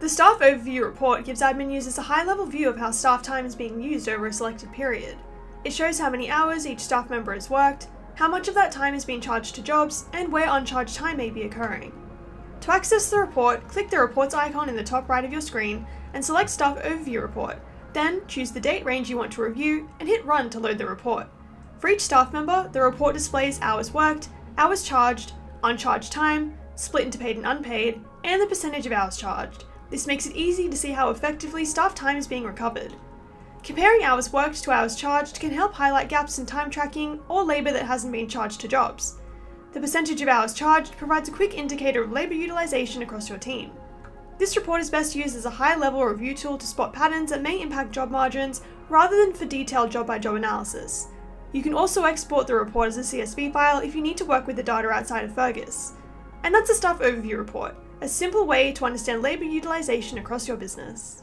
The Staff Overview report gives admin users a high-level view of how staff time is being used over a selected period. It shows how many hours each staff member has worked, how much of that time is being charged to jobs, and where uncharged time may be occurring. To access the report, click the Reports icon in the top right of your screen and select Staff Overview Report. Then choose the date range you want to review and hit Run to load the report. For each staff member, the report displays hours worked, hours charged, uncharged time, split into paid and unpaid, and the percentage of hours charged. This makes it easy to see how effectively staff time is being recovered. Comparing hours worked to hours charged can help highlight gaps in time tracking or labour that hasn't been charged to jobs. The percentage of hours charged provides a quick indicator of labour utilisation across your team. This report is best used as a high-level review tool to spot patterns that may impact job margins rather than for detailed job-by-job analysis. You can also export the report as a CSV file if you need to work with the data outside of Fergus. And that's a Staff Overview report, a simple way to understand labour utilisation across your business.